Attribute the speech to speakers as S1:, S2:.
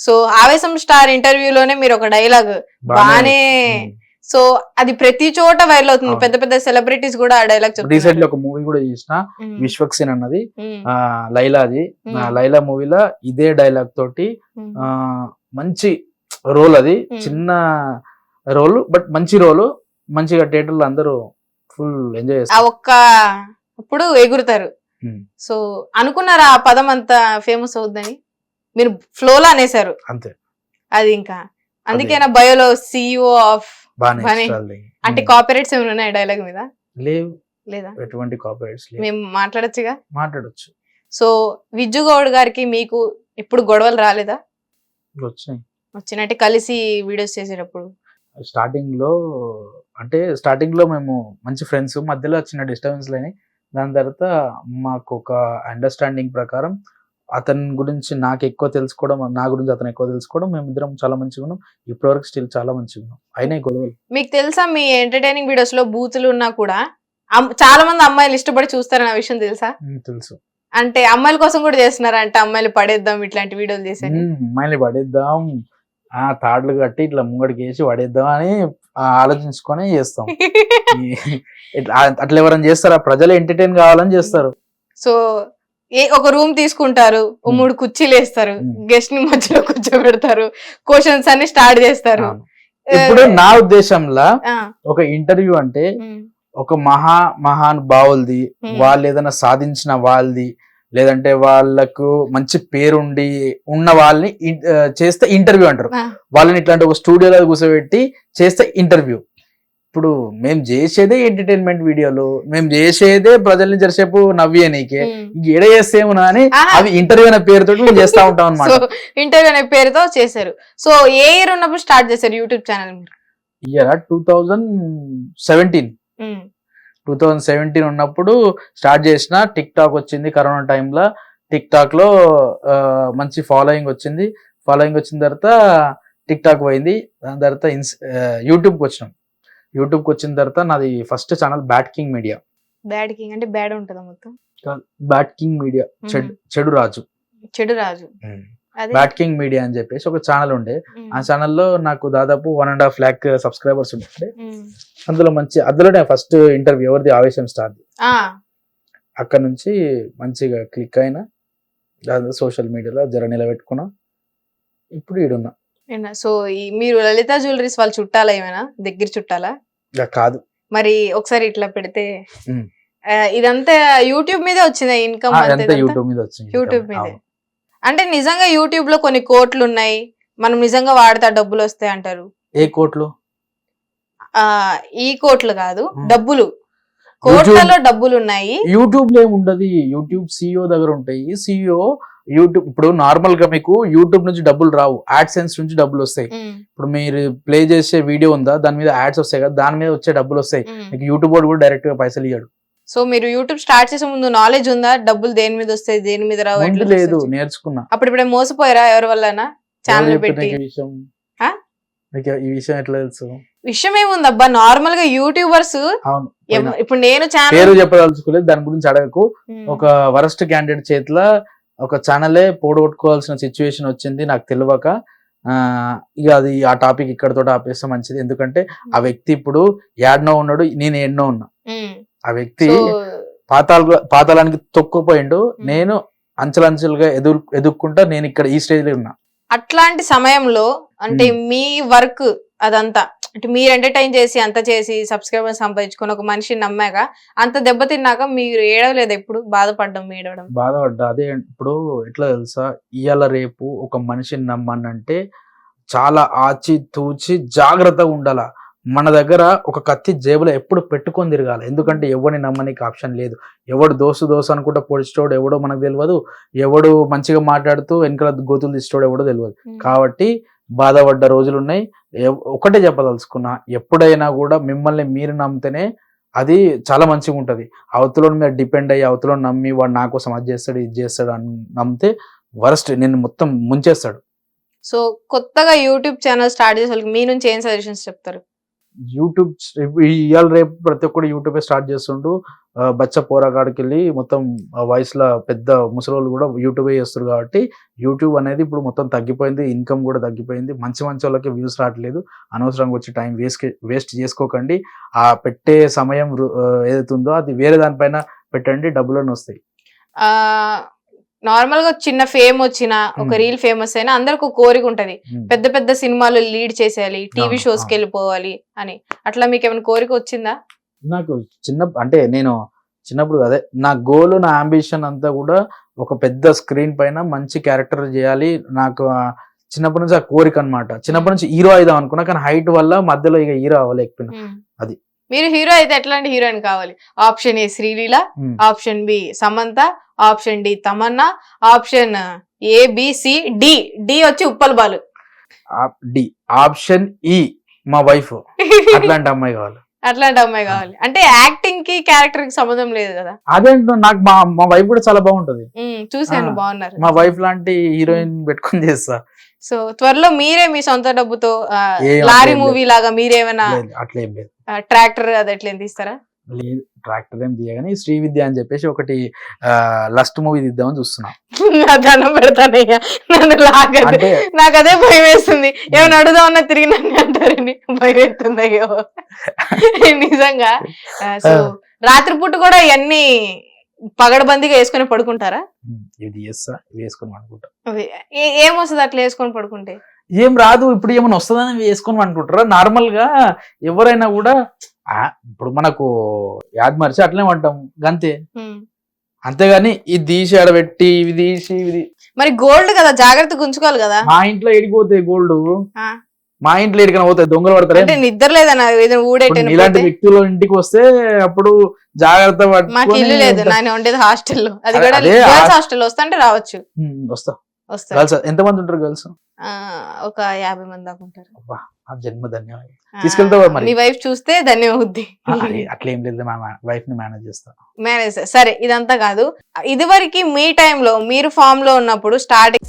S1: So ఆవేశం star ఇంటర్వ్యూలోనే మీరు ఒక డైలాగ్ బానే, సో అది ప్రతి చోట వైరల్ అవుతుంది. పెద్ద పెద్ద సెలబ్రిటీస్ కూడా ఆ డైలాగ్ చెప్తారు.
S2: రీసెంట్లీ ఒక మూవీ కూడా చేసిన విశ్వక్సేన్ అన్నది, లైలాది. లైలా మూవీలో ఇదే డైలాగ్ తోటి మంచి రోల్, అది చిన్న రోల్ బట్ మంచి రోల్, మంచిగా థియేటర్లో అందరూ ఫుల్ ఎంజాయ్ చేస్తారు.
S1: ఒక్క అప్పుడు ఎగురుతారు. సో అనుకున్నారా ఆ పదం అంత ఫేమస్ అవుద్దని? మీరు ఫ్లోలో అనేసారు
S2: అంతే.
S1: అది ఇంకా అందుకేనా బయోలో CEO ఆఫ్ అంటే కాపీరైట్స్ ఏమైనా ఉన్నాయి డైలాగ్ మీద?
S2: లేవు,
S1: లేదా?
S2: ఎటువంటి కాపీరైట్స్ లేవు.
S1: మేము మాట్లాడొచ్చుగా.
S2: మాట్లాడొచ్చు.
S1: సో విజ్జు గౌడ్ గారికి మీకు ఎప్పుడు గొడవలు రాలేదా? వచ్చినట్టు కలిసి వీడియోస్ చేసేటప్పుడు
S2: స్టార్టింగ్ లో మేము మంచి ఫ్రెండ్స్, మధ్యలో చిన్న డిస్టర్బెన్స్ లేని. దాని తర్వాత మాకు ఒక అండర్స్టాండింగ్ ప్రకారం అతని గురించి నాకు ఎక్కువ తెలుసుకోవడం, నా గురించి అతను ఎక్కువ తెలుసుకోవడం, మేమిద్దరం చాలా మంచిగా ఉన్నాం. ఇప్పటివరకు స్టిల్ చాలా మంచిగా ఉన్నాం. అయినా గొడవలు.
S1: మీకు తెలుసా మీ ఎంటర్టైనింగ్ వీడియోస్ లో బూతులు ఉన్నా కూడా చాలా మంది అమ్మాయిలు ఇష్టపడి చూస్తారన్న విషయం తెలుసా?
S2: తెలుసు.
S1: అంటే అమ్మాయిల కోసం కూడా చేస్తున్నారా? అంటే అమ్మాయిలు పడేద్దాం ఇట్లాంటి వీడియోలు చేశారు.
S2: అమ్మాయిలు పడేద్దాం, తాడ్లు కట్టి ఇట్లా ముంగడికి వేసి పడేద్దాం అని ఆలోచించుకొని చేస్తాం. అట్లా ఎవరైనా చేస్తారా? ప్రజలు ఎంటర్టైన్ కావాలని చేస్తారు.
S1: సో ఒక రూమ్ తీసుకుంటారు, 3 కుర్చీలు వేస్తారు, గెస్ట్ ని మధ్యలో కూర్చోబెడతారు, క్వశ్చన్స్ అన్ని స్టార్ట్ చేస్తారు.
S2: ఇప్పుడు నా ఉద్దేశంలో ఒక ఇంటర్వ్యూ అంటే ఒక మహానుభావులది, వాళ్ళు ఏదైనా సాధించిన వాళ్ళది, లేదంటే వాళ్ళకు మంచి పేరుండి ఉన్న వాళ్ళని చేస్తే ఇంటర్వ్యూ అంటారు. వాళ్ళని ఇట్లాంటి ఒక స్టూడియోలో కూర్చోబెట్టి చేస్తే ఇంటర్వ్యూ. ఇప్పుడు మేము చేసేదే ఎంటర్టైన్మెంట్ వీడియోలు, మేము చేసేదే ప్రజల్ని జరిసేపు నవ్వేనీకే, ఎడ చేస్తేమో అని అవి ఇంటర్వ్యూ అనే పేరుతో మేము చేస్తా ఉంటాం అన్నమాట.
S1: ఇంటర్వ్యూ అనే పేరుతో చేశారు. సో ఏ ఇయర్ ఉన్నప్పుడు స్టార్ట్ చేశారు యూట్యూబ్ ఛానల్?
S2: ఇయర్ 2017 ఉన్నప్పుడు స్టార్ట్ చేసిన. టిక్ టాక్ వచ్చింది కరోనా టైంలో. టిక్ టాక్ లో మంచి ఫాలోయింగ్ వచ్చింది. ఫాలోయింగ్ వచ్చిన తర్వాత టిక్ టాక్ పోయింది. దాని తర్వాత యూట్యూబ్కి వచ్చినాం. యూట్యూబ్కి వచ్చిన తర్వాత నాది first channel bad king media.
S1: Bad king అంటే బ్యాడ్ ఉంటుందా మొత్తం?
S2: బ్యాడ్ కింగ్ మీడియా, చెడు రాజు. బ్యాడ్ కింగ్ మీడియా అని చెప్పేసి ఒక ఛానల్ ఉండే. ఆ ఛానల్లో నాకు దాదాపు 1.5 lakh సబ్స్క్రైబర్స్ ఉండే. అందులోనే ఫస్ట్ ఇంటర్వ్యూ ఎవరిది, ఆవేశం స్టార్. అక్కడ నుంచి మంచిగా క్లిక్ అయినా, దాని సోషల్ మీడియాలో జర నిలబెట్టుకున్నా. ఇప్పుడు ఈడున్నా.
S1: సో మీరు లలిత జ్యువెలరీస్ వాళ్ళు చుట్టాలా, ఏమైనా దగ్గర చుట్టాలా?
S2: కాదు.
S1: మరి ఒకసారి ఇట్లా పెడితే ఇదంతా యూట్యూబ్ మీదే వచ్చిందా ఇన్కమ్? యూట్యూబ్ మీదే. అంటే నిజంగా యూట్యూబ్ లో కొన్ని కోట్లు ఉన్నాయి, మనం నిజంగా వాడితే డబ్బులు వస్తాయి అంటారు.
S2: ఏ కోట్లు?
S1: ఈ కోట్లు కాదు, డబ్బులు, కోట్లలో డబ్బులు ఉన్నాయి.
S2: యూట్యూబ్ లో ఏముండదు, యూట్యూబ్ CEO దగ్గర ఉంటాయి. CEO యూట్యూబ్ ఇప్పుడు నార్మల్ గా మీకు యూట్యూబ్ నుంచి డబ్బులు రావు, యాడ్సెన్స్ నుంచి డబ్బులు వస్తాయి. ఇప్పుడు మీరు ప్లే చేసే వీడియో ఉందా, దాని మీద యాడ్స్ వస్తాయి కదా, దాని మీద వచ్చే డబ్బులు వస్తాయి. మీకు యూట్యూబ్ వాడు కూడా డైరెక్ట్ గా పైసలు ఇయ్యాడు.
S1: సో మీరు యూట్యూబ్ స్టార్ట్ చేసే ముందు నాలెడ్జ్ ఉందా, డబ్బులు దేని మీద వస్తాయి దేని మీద రావు?
S2: లేదు, నేర్చుకున్నా.
S1: అప్పుడు ఇప్పుడే మోసపోయారా ఎవరి వల్ల? ఛానల్ పెట్టి
S2: ఈ విషయం ఎట్లా తెలుసు?
S1: విషయం ఏముందబ్బా, నార్మల్ గా యూట్యూబర్స్, ఇప్పుడు నేను
S2: పేరు చెప్పదలుచుకోలేదు, దాని గురించి అడగకు. ఒక వరస్ట్ క్యాండిడేట్ చేతిలో ఒక ఛానలే పోడగొట్టుకోవాల్సిన సిచ్యువేషన్ వచ్చింది నాకు తెలియక. ఇక అది ఆ టాపిక్ ఇక్కడతో ఆపేస్తే మంచిది. ఎందుకంటే ఆ వ్యక్తి ఇప్పుడు ఏడనో ఉన్నాడు, నేను ఎన్నో ఉన్నా. ఆ వ్యక్తి పాతాళానికి తొక్కుపోయిండు, నేను అంచెలంచెలుగా ఎదుర్కొంటా నేను ఇక్కడ ఈ స్టేజ్ లో ఉన్నా.
S1: అట్లాంటి సమయంలో అంటే మీ వర్క్ అదంతా, అంటే మీరు ఎంటర్టైన్ చేసి అంత చేసి సబ్స్క్రైబర్ సంపాదించుకొని ఒక మనిషిని నమ్మాక అంత దెబ్బతిన్నాక మీరు ఏడవలేదు? ఎప్పుడు బాధపడ్డం, ఏడవడం?
S2: బాధపడ్డా. అదే ఇప్పుడు ఎట్లా తెలుసా, ఇవాళ రేపు ఒక మనిషిని నమ్మనంటే చాలా ఆచి తూచి జాగ్రత్తగా ఉండాల. మన దగ్గర ఒక కత్తి జేబులో ఎప్పుడు పెట్టుకొని తిరగాలి. ఎందుకంటే ఎవరిని నమ్మనికి ఆప్షన్ లేదు. ఎవడు దోసు అనుకుంటా పొడిచేటోడు ఎవడో మనకు తెలియదు, ఎవడు మంచిగా మాట్లాడుతూ వెనకాల గోతులు తీసేటోడు ఎవడో తెలియదు. కాబట్టి బాధపడ్డ రోజులు ఉన్నాయి. ఒకటే చెప్పదలుచుకున్నా, ఎప్పుడైనా కూడా మిమ్మల్ని మీరు నమ్మితేనే అది చాలా మంచిగా ఉంటది. అవతలను మీరు డిపెండ్ అయ్యి అవతలను నమ్మి వాడు నా కోసం అది చేస్తాడు ఇది చేస్తాడు అని నమ్మితే వరస్ట్, నేను మొత్తం ముంచేస్తాడు.
S1: సో కొత్తగా యూట్యూబ్ ఛానల్ స్టార్ట్ చేసే వాళ్ళకి మీ నుంచి ఏం సజెషన్స్ చెప్తారు?
S2: యూట్యూబ్ ఇవాళ రేపు ప్రతి ఒక్కరు యూట్యూబే స్టార్ట్ చేస్తుండు. బచ్చ పోరాకాడికి వెళ్ళి మొత్తం వాయిస్ లా పెద్ద ముసలోళ్ళు కూడా యూట్యూబే చేస్తారు కాబట్టి యూట్యూబ్ అనేది ఇప్పుడు మొత్తం తగ్గిపోయింది. ఇన్కమ్ కూడా తగ్గిపోయింది. మంచి వాళ్ళకి వ్యూస్ రావట్లేదు. అనవసరంగా వచ్చి టైం వేస్ట్ చేసుకోకండి. ఆ పెట్టే సమయం ఏదైతుందో అది వేరే దానిపైన పెట్టండి, డబ్బులను వస్తాయి.
S1: నార్మల్ గా చిన్న ఫేమ్ వచ్చిన ఒక రీల్ ఫేమస్ అయినా అందరికి ఒక కోరిక ఉంటది, పెద్ద పెద్ద సినిమాలు లీడ్ చేసేయాలి, టీవీ షోస్ కి వెళ్ళిపోవాలి అని. అట్లా మీకు ఏమైనా కోరిక వచ్చిందా?
S2: నాకు అంటే నేను చిన్నప్పుడు అదే నా గోల్, నా అంబిషన్ అంతా కూడా ఒక పెద్ద స్క్రీన్ పైన మంచి క్యారెక్టర్ చేయాలి. నాకు చిన్నప్పటి నుంచి ఆ కోరిక అన్నమాట. చిన్నప్పటి నుంచి హీరో అయిదాం అనుకున్నా, కానీ హైట్ వల్ల మధ్యలో ఇక హీరో అవ్వలేకపోయినా. అది
S1: మీరు హీరో అయితే ఎట్లాంటి హీరోయిన్ కావాలి? Option A Sreeleela, option B Samantha, option D Tamannaah, option A B C D, D వచ్చి ఉప్పల్ బాలు,
S2: డి ఆప్షన్ ఈ మా వైఫ్. అట్లాంటి అమ్మాయి కావాలి.
S1: అట్లాంటి అమ్మాయి కావాలి. అంటే యాక్టింగ్ కి క్యారెక్టర్ కి సంబంధం లేదు కదా.
S2: అదేంటో నాకు మా వైఫ్ కూడా చాలా బాగుంటది.
S1: చూసాను, బాగున్నారు.
S2: మా వైఫ్ లాంటి హీరోయిన్ పెట్టుకొని చేస్తా.
S1: సో త్వరలో మీరే మీ సొంత డబ్బుతో లారీ మూవీ లాగా మీరేమైనా
S2: అట్లా ఏం లేదు,
S1: ట్రాక్టర్ అది ఎట్లా తీస్తారా?
S2: లేదు, ట్రాక్టర్ ఏం తీయగానే శ్రీవిద్య అని చెప్పేసి ఒకటి లస్ట్ మూవీ తీద్దామని చూస్తున్నా.
S1: దండం పెడతానయ్యా, నన్ను లాగండి, నాకు అదే భయం వేస్తుంది. ఏమైనా అడుగుదామన్నా తిరిగి నన్ను అంటారని భయం వేస్తుంది. అయ్యో నిజంగా. సో రాత్రిపూట కూడా ఇవన్నీ పగడబందిగా వేసుకొని పడుకుంటారా?
S2: ఇది వేసుకొని పడుకుంటా.
S1: ఏమొస్తుంది అట్లా వేసుకొని పడుకుంటే?
S2: ఏం రాదు. ఇప్పుడు ఏమైనా వస్తుందని వేసుకొని అనుకుంటారా? నార్మల్ గా ఎవరైనా కూడా ఇప్పుడు మనకు యాద్ మరిచి అట్లనే అంటాం గంతే, అంతేగాని ఇది తీసి ఆడబెట్టి ఇవి తీసి ఇది.
S1: మరి గోల్డ్ కదా, జాగ్రత్తగా ఉంచుకోవాలి కదా.
S2: మా ఇంట్లో ఎడిపోతాయి గోల్డ్, మా ఇంట్లో ఎడికైనా పోతాయి, దొంగలు పడతారు.
S1: నిద్ర లేదన్నా
S2: ఇలాంటి వ్యక్తులు ఇంటికి వస్తే అప్పుడు జాగ్రత్త.
S1: మాకు ఇల్లు లేదు, నేను ఉండేది హాస్టల్లో. అది కూడా హాస్టల్. వస్తా అంటే రావచ్చు.
S2: వస్తా. గర్ల్స్ ఎంతమంది ఉంటారు? గర్ల్స్
S1: ఒక 50 మంది దాకా ఉంటారు.
S2: జన్మ ధన్యవాదాలు. తీసుకెళ్తావా మరి?
S1: మీ వైఫ్ చూస్తే ధన్యవాద్ది.
S2: అట్లా ఏం లేదు, మా వైఫ్ ని మేనేజ్ చేస్తా.
S1: మేనేజ్ సరే. ఇదంతా కాదు, ఇదివరకు మీ టైంలో మీరు ఫామ్ లో ఉన్నప్పుడు స్టార్టింగ్